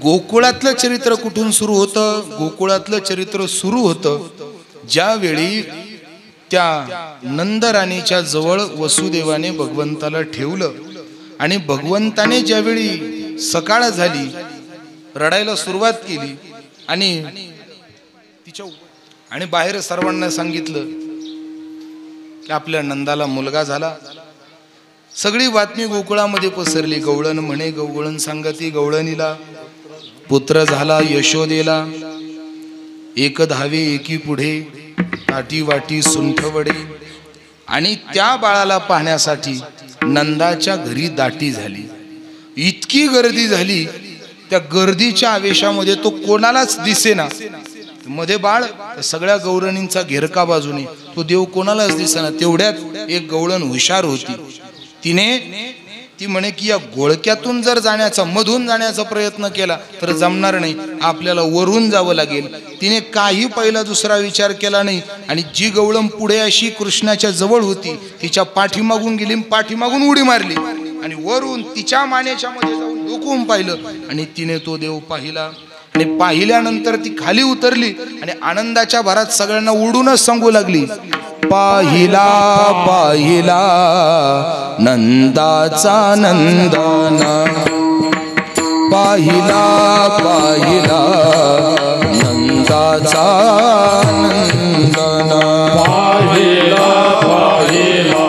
गोकुळातलं चरित्र कुठून सुरू होतं? गोकुळातलं चरित्र सुरू होतं ज्यावेळी त्या नंदराणीच्या जवळ वसुदेवाने भगवंताला ठेवलं आणि भगवंताने ज्यावेळी सकाळ झाली रडायला सुरुवात केली आणि बाहेर सर्वांना सांगितलं की आपल्या नंदाला मुलगा झाला. सगळी बातमी गोकुळामध्ये पसरली. गवळण म्हणे गवळण सांगती गवळणीला पुत्र झाला यशोदेला. एक धावे एकी पुढे ताटी वाटी सुंठवडे. आणि त्या बाळाला पाहण्यासाठी नंदाच्या घरी दाटी झाली. इतकी गर्दी झाली, त्या गर्दीच्या आवेशामध्ये तो कोणालाच दिसेना. मध्ये बाळ, सगळ्या गवळणींचा घेरका बाजूने, तो देव कोणालाच दिसेना. तेवढ्यात एक गवळण हुशार होती. ती म्हणे की या गोळक्यातून जर जाण्याचा, मधून जाण्याचा प्रयत्न केला तर जमणार नाही, आपल्याला वरून जावं लागेल. तिने काही पहिला दुसरा विचार केला नाही आणि जी गवळण पुढे अशी कृष्णाच्या जवळ होती तिच्या पाठीमागून गेली, पाठीमागून उडी मारली आणि वरून तिच्या मानेच्या मध्ये जाऊन डोकून पाहिलं आणि तिने तो देव पाहिला. आणि पाहिल्यानंतर ती खाली उतरली आणि आनंदाच्या भरात सगळ्यांना उडूनच सांगू लागली, पाहिला पाहिला नंदाचा नंदना, पाहिला पाहिला नंदाचा नंदना, पाहिला पाहिला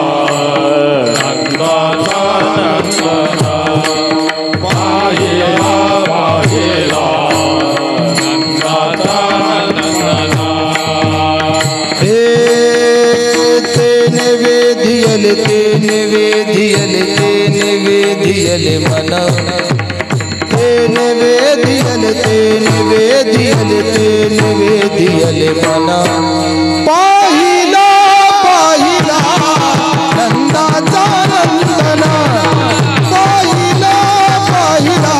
नंदाचा नंदना, पाहिला पाहिला नंदाचा नंदना. निवेदियल मन, निवेदियल मन. पाहिला पाहिला नंदाचा नंदना, पाहिला पाहिला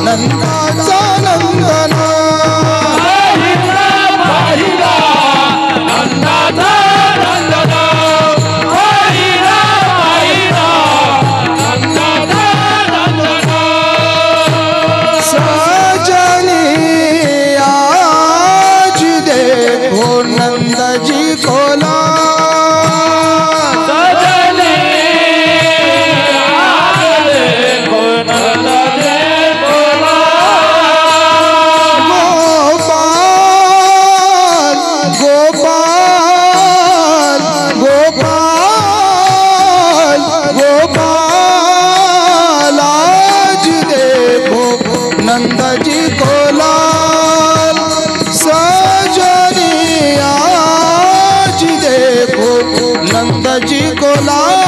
नंदाचा नंदना, पाहिला पाहिला नंदाचा नंदना, पाहिला पाहिला नंदाचा नंदना. सजनी आज देखो नंद जी को ला, सजनी आज देखो नंद जी को ला. गोपाल गोपाल गोपाल आज देखो नंद जी को लाल. सजनी आज देखो नंद जी को लाल.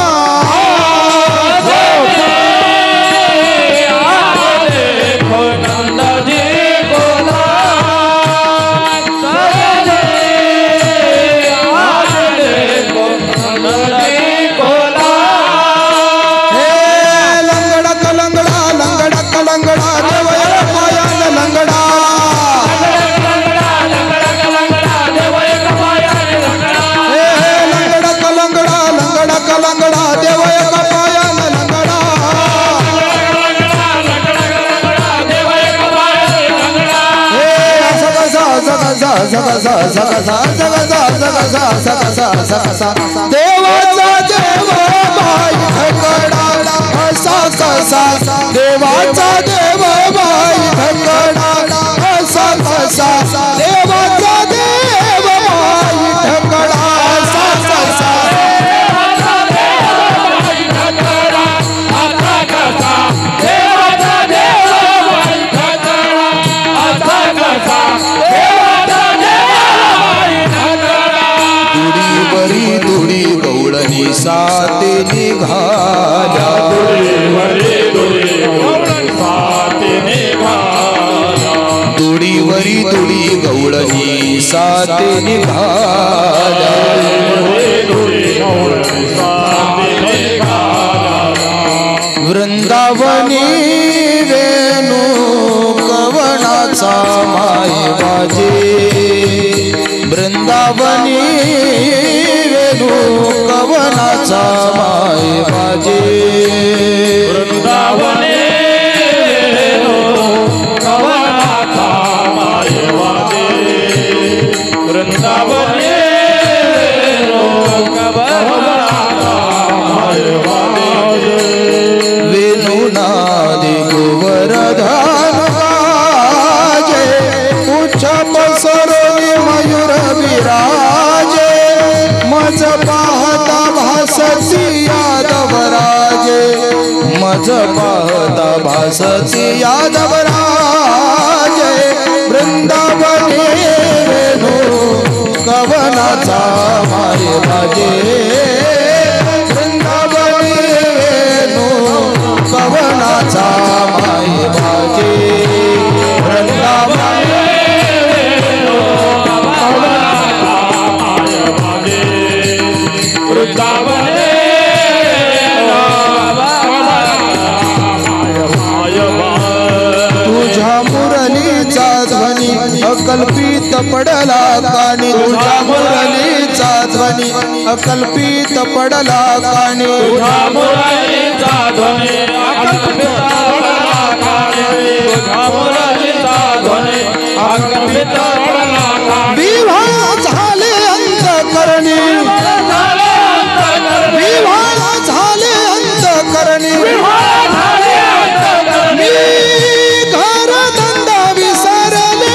देवाचा देव बाई धकडा असा कसा, देवाचा देव बाई धकडा असा कसा, देवाचा देव बाई धकडा असा कसा, देवाचा देव बाई धकडा असा कसा, देवाचा देव बाई धकडा असा कसा, देवाचा देव बाई धकडा. दुडीवरी दुडी गवळणी साते निघाल्या, दुडीवरी दुडी गवळणी साते निघाल्या, दुडीवरी दुडी गवळणी साते निघाल्या, दुडी गवळणी साते निघाल्या. वृंदावनी वेणू कवनाचा माय बाजे, वृंदावनी वेणू कवनाचा माय बाजे, वृंदावनी वेणू गोवर्धन गाजे उच्च पसरोनी मयूर विराजे मज पाहता भासती यादवराजे मज पाहता भासती यादवराजे वृंदावने वेणू कवनाचा माय भाजे वृंदावने वेणू कवनाचा माय भाजे वृंदावने वेणू कवनाचा माय भाजे वृंदावने तुझ्या मुरलीचा ध्वनी अकल्पित पडला कानी तुझ्या मुरलीचा ध्वनी अकल्पित पडला कानी तुझ्या मुरलीचा ध्वनी अकल्पित पडला कानी तुझ्या मुरलीचा ध्वनी अकल्पित पडला कानी विवाह झाले अंतकरणी विवाह झाले अंतकरणी मी घर धंदा विसरले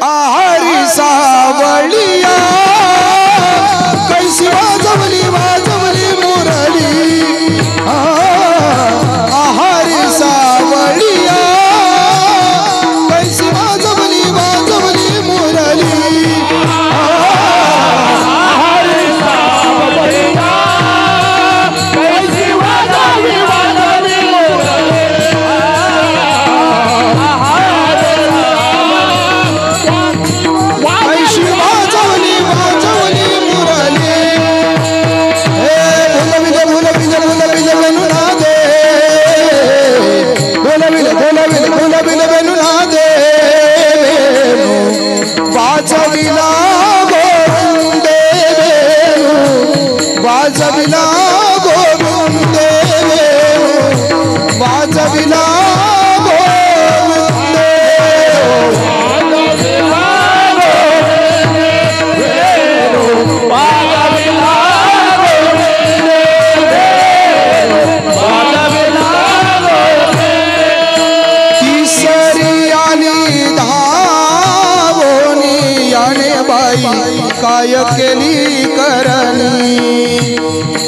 आहारी सावळिया कैसी वाजवली वाजवली मुरली आहारी सावळिया कैसी वाजवली वाजवली मुरली आहारी सावळिया कैसी वाजवली वाजवली मुरली कैसी वाजवली वाजवली मुरली हे भुलविल भुलविल भुलविल वेणुनादे भुलविल भुलविल भुलविल वेणुनादे वेणू वाजविला गोविंदे वेणू वाजविला गोविंदे वेणू वाजविला गोविंदे तिसरी आली धावोनी याने बाई काय केली करणी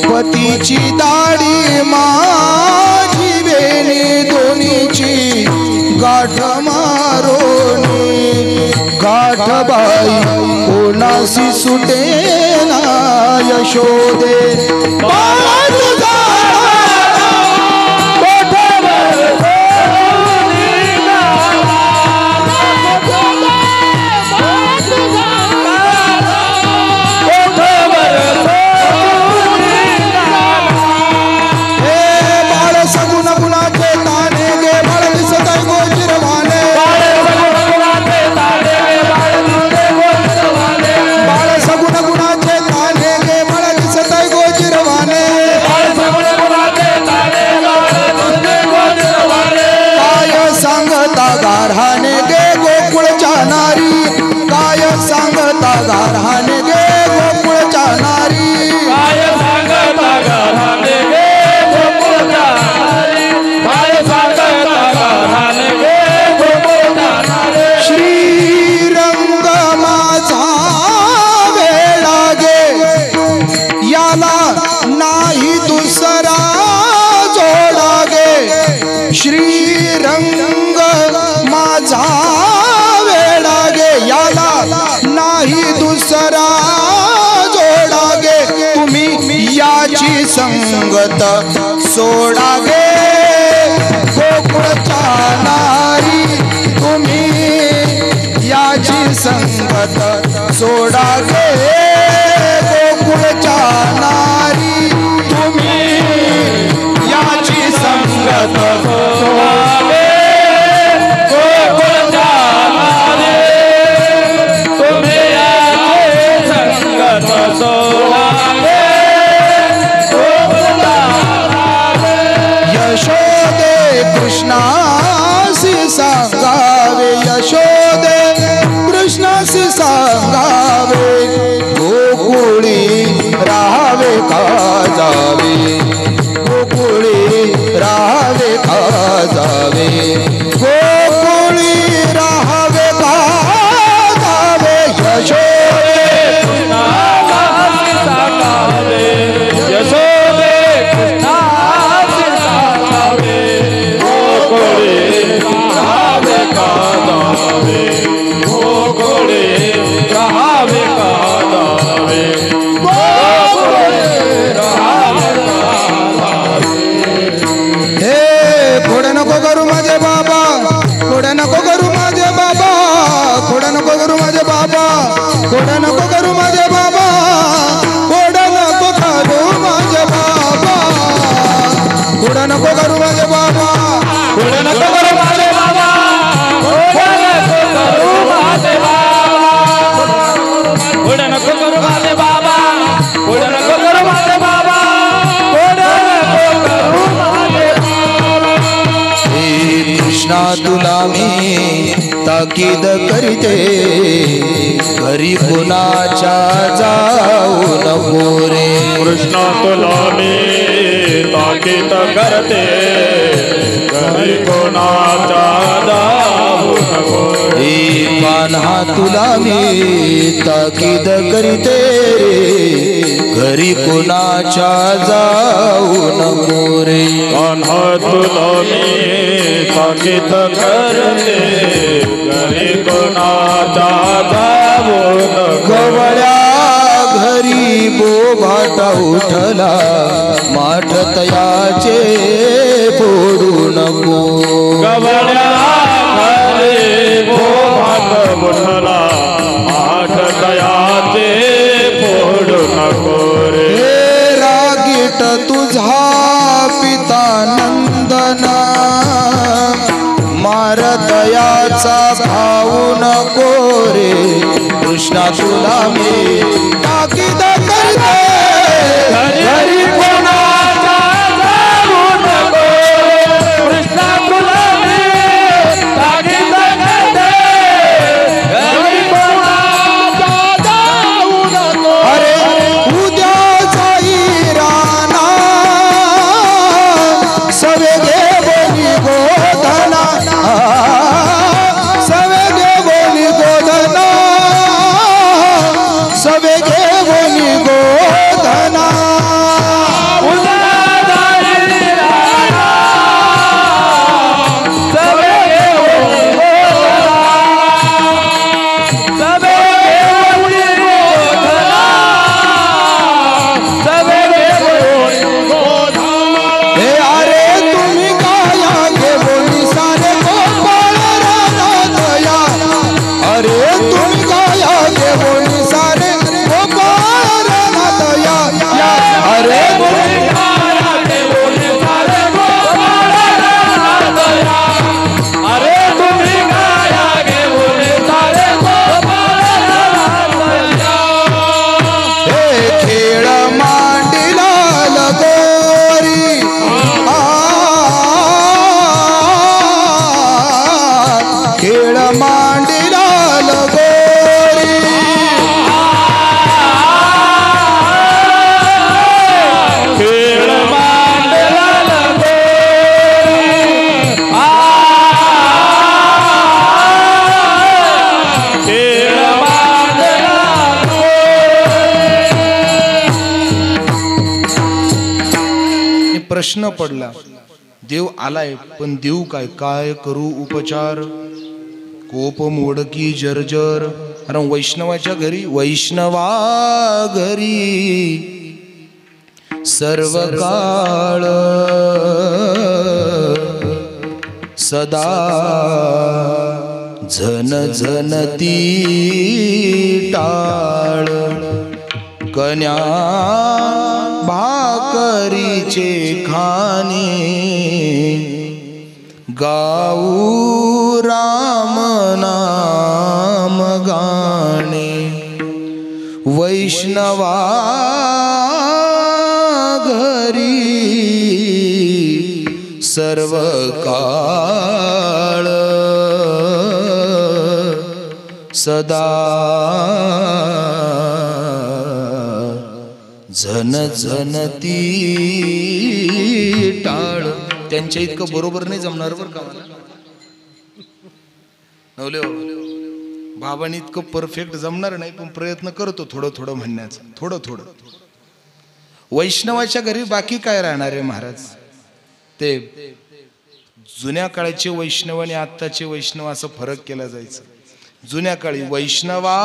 पतीची दाढी माझी वेणी दोन्हीची गाठ मारोनी गाठ बाई कोणासी सुटे ना यशोदे बाळा तुझा सगुण गुणाचे ताने गे बाळ दिसत आहे गोचिरवाने बाळ सगुण गुणाचे ताने गे बाळ दिसत आहे गोचिरवाने काय सांगता गारहाने गे गोकुळच्या नारी काय सांगता गारहाने गे गोकुळच्या नारी काय सांगता गारहाने गे श्रीरंग माझा वेळा गे याला नाही दुसरा जोडा गे श्रीरंग माझा वेळा गे याला नाही दुसरा जोडा गे तुम्ही याची संगत सोडा गे गोकुळच्या नारी तुम्ही याची संगत सोडा गे गोकुळच्या नारी तुम्ही याची संगत सोडा गे गोकुळच्या नारी तुम्ही याची संगत सोडा गे यशोदे कृष्णासी सांगावे यशोदे कृष्णासी सांगावे गोकुळी राहावे का जावे पुढं नको करू माझे बाबा पुढं नको करू माझे बाबा पुढं नको करू माझे बाबा पुढं नको करू माझे बाबा पुढं नको करू माझे बाबा पुढं नको करू माझे बाबा हे कृष्णा तुला मी ताकीद करते घरी कुणाच्या जाऊ नको रे कृष्णा तुला मी ताकीद करते घरी कोणाच्या जाऊ नको हे कान्हा तुला मी ताकीद करते घरी कुणाच्या जाऊ नको रे कान्हा तुला मी ताकीद करते घरी कोणाच्या जाऊ नको गवळ्या घरी बोभाटा उठला माठ तयाचे फोडू नको गवळ्या घरी बोभाट उठला माठ तयाचे फोडू नको रे हे रागीट तुझा पिता नंदना मार दयाचा भाऊ नको रे कृष्णा तुला मी ताकीद करते घरी कोणाच्या जाऊ नको कृष्णा तुला मी ताकीद करते घरी कोणाच्या जाऊ नको अरे उद्या जाई राणा सवे घे बोली गोधना सवे घे बोली गोधना सवे घे बोली गोधना हे अरे तुम्ही काया घे बोली सारे गोपाळ रानातया अरे तुम्ही काया घे बोली सारे गोपाळ रानातया अरे अरे तुम्ही गाया घेऊन सारे हे खेळ मांडिला लगोरी खेळ मांडिला लगोरी खेळ मांडला लगो खेळ मांडला प्रश्न पडला देव आलाय पण देव काय काय करू उपचार कोप मोडकी जर्जर कारण वैष्णवाच्या घरी वैष्णवा घरी सर्व काळ सदा झन झनती टाळ कन्या भाकरीचे खाणे गाऊ राम नाम गाणे वैष्णवा घरी सर्व काळ सदा झन झनती टाळ त्यांच्या इतकं बरोबर नाही जमणार बरं का मला नवले बाबांनी इतकं परफेक्ट जमणार नाही पण प्रयत्न करतो थोडं थोडं म्हणण्याचा थोडं थोडं वैष्णवाच्या घरी बाकी काय राहणार आहे महाराज ते जुन्या काळाचे वैष्णव आणि आत्ताचे वैष्णव असं फरक केला जायचं जुन्या काळी वैष्णवा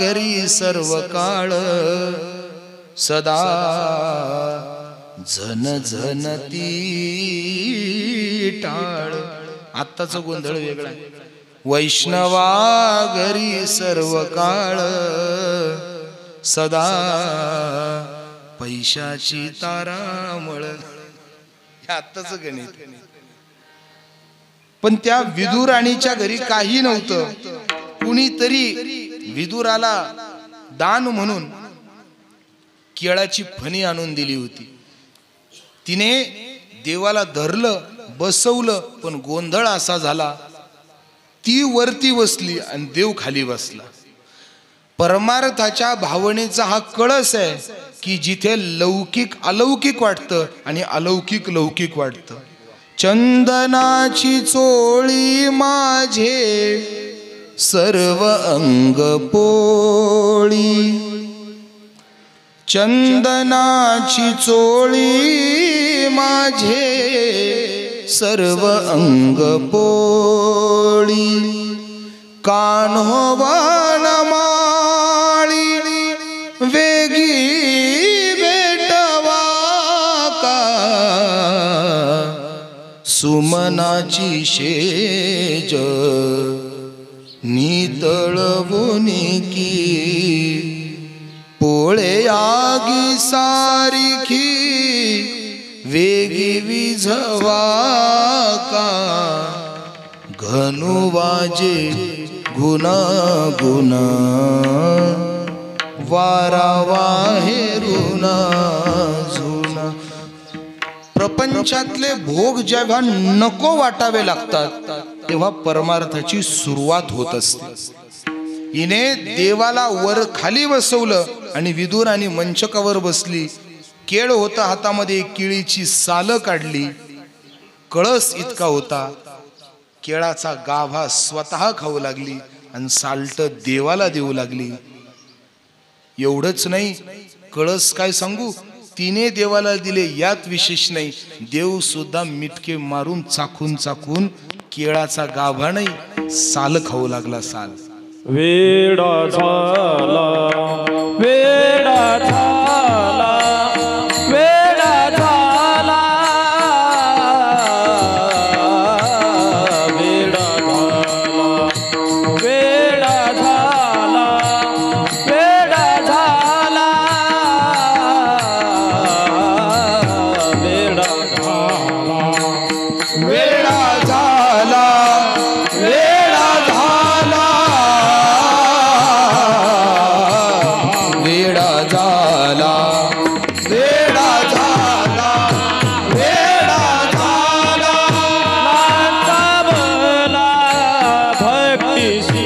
घरी सर्व काळ सदा झन झनती टाळ आत्ताचा गोंधळ वेगळा आहे वैष्णवा घरी सर्व काळ सदा पैशाची तारामळ हे आत्ताच गणित. पण त्या विदुराणीच्या घरी काही नव्हतं. कुणीतरी विदुराला दान म्हणून केळाची फणी आणून दिली होती. तिने देवाला धरलं, बसवलं, पण गोंधळ असा झाला, ती वरती बसली आणि देव खाली बसला. परमार्थाच्या भावनेचा हा कळस आहे की जिथे लौकिक अलौकिक वाटतं आणि अलौकिक लौकिक वाटतं. चंदनाची चोळी माझे सर्व अंग पोळी, चंदनाची चोळी माझे सर्व अंग पोळी, कान्होबान माळी वेगी भेटवा का, सुमनाची शेज नितळवुनी की, पोळे आगी सारिखी वेगी विझवा का, घनु वाजे गुना गुना वारा वाहेरुना जुना. प्रपंचातले भोग जेव्हा नको वाटावे लागतात तेव्हा परमार्थाची सुरुवात होत असते. हिने देवाला वर खाली बसवलं आणि विदुर आणि मंचकावर बसली. केळ होता हातामध्ये, केळीची सालं काढली. कळस इतका होता, केळाचा गाभा स्वतः खाऊ लागली आणि साल्ट देवाला देऊ लागली. एवढंच नाही, कळस काय सांगू, तिने देवाला दिले यात विशेष नाही, देव सुद्धा मिटके मारून चाखून चाखून केळाचा गाभा नाही साल खाऊ लागला. साल वेडा झाला, वेडा झाला, वेडा झाला, वेडा झाला, वेडा झाला, वेडा झाला, वेडा झाला, वेडा झाला, वेडा झाला, वेडा झाला, वेडा झाला, वेडा झाला. लाचावला भक्तीशी,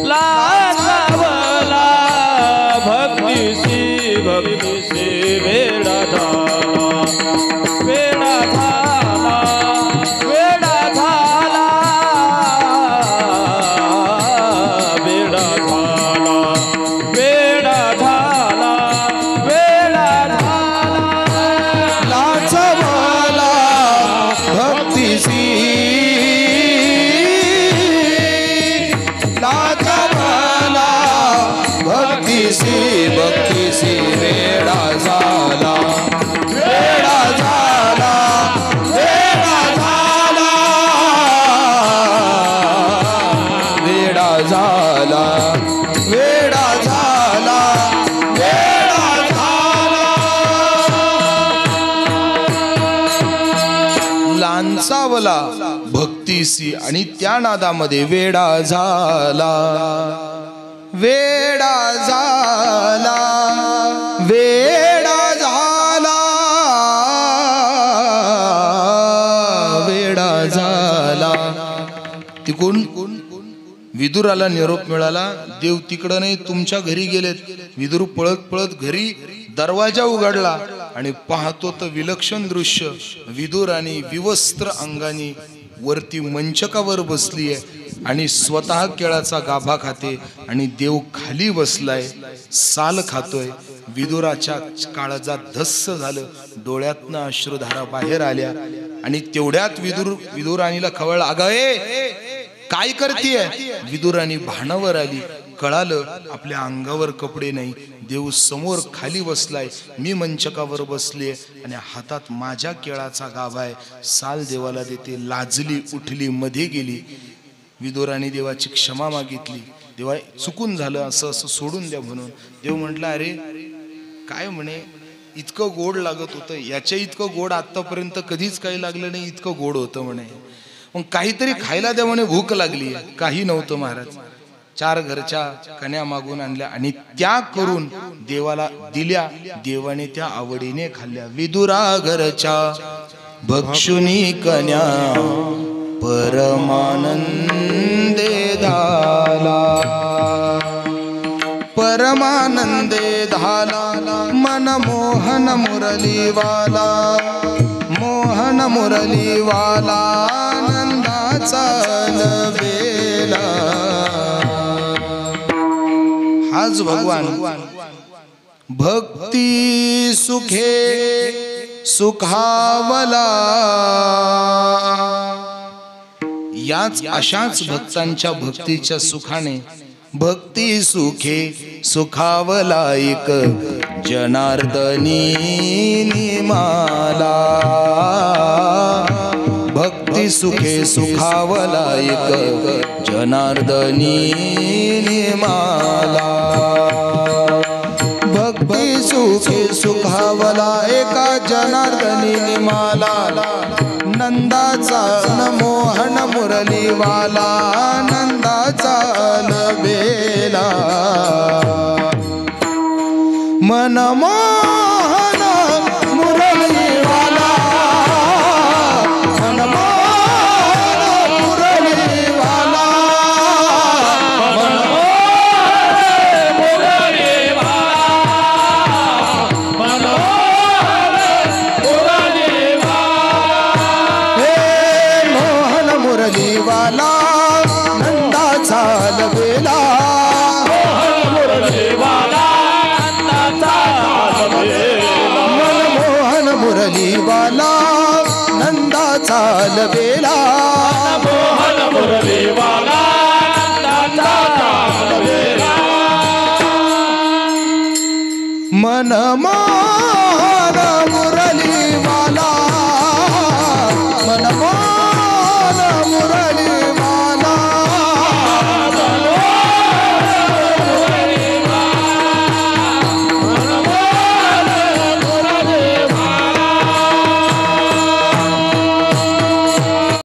लाचावला भक्तीशी, भक्तीशी वेडा झाला, वेडा झाला, वेडा झाला, वेडा झाला, वेडा झाला, वेडा झाला. लाचवाला भक्तीसी, लाचवाला भक्तीसी, भक्तीसी वेडा झाला, वेडा झाला, वेडा झाला, वेडा झाला, वेडा झाला, वेडा झाला. लांचावला भक्तीसी आणि त्या नादामध्ये वेडा झाला, वेडा झाला, वेडा झाला, वेडा झाला. तिकडून विदुराला निरोप मिळाला, देव तिकडं नाही तुमच्या घरी गेलेत. विदुर पळत पळत घरी दरवाजा उघडला आणि पाहतो तर विलक्षण दृश्य, विदुर आणि विवस्त्र अंगाने वरती मंचकावर बसली आहे आणि स्वतः केळाचा गाभा खाते आणि देव खाली बसलाय, साल खातोय. विदुराच्या काळजात धस्स झालं, डोळ्यातनं अश्रुधारा बाहेर आल्या आणि तेवढ्यात विदुराणीला खवळलं, अगं काय करतीये? विदुराणी भानावर आली. कळालं आपल्या अंगावर कपडे नाही, देव समोर खाली बसलाय, मी मंचकावर बसले आणि हातात माझ्या केळाचा गाभा आहे, साल देवाला देते. लाजली, उठली, मध्ये गेली. विदुराणी देवाची क्षमा मागितली, देवा चुकून झालं, असं असं सोडून द्या म्हणून. देव म्हटलं, अरे काय म्हणे, इतकं गोड लागत होतं, याच्या इतकं गोड आतापर्यंत कधीच काही लागलं नाही, इतकं गोड होतं म्हणे. मग काहीतरी खायला द्या म्हणे, भूक लागली. काही नव्हतं महाराज. 4 घरच्या कन्या मागून आणल्या आणि त्या करून देवाला दिल्या. देवाने त्या आवडीने खाल्ल्या. विदुरा घरच्या भक्षुनी कन्या परमानंदे झाला, परमानंदे झाला. मनमोहन मुरलीवाला, मोहन मुरलीवाला, आनंदाचा लबेला. हाच भगवान भक्ती सुखे सुखावला. याच अशाच भक्तांच्या भक्तीच्या सुखाने भक्ती सुखे सुखावला एक जनार्दनी निमाला. भक्ती सुखे सुखावला एक जनार्दनी निमाला. भक्ती सुखे सुखावला एका जनार्दनी निमाला. नंदाचा मोहन मुरलीवाला, नंदाचा लबेला. मनमोहन मुरलीवाला, मनमोहन मुरलीवाला, मनमोहन मुरलीवाला, मनमोहन मुरलीवाला. हे मोहन मुरलीवाला, नंदाचा लबेला. मनमोहन मुरलीवाला, नंदाचा लबेला.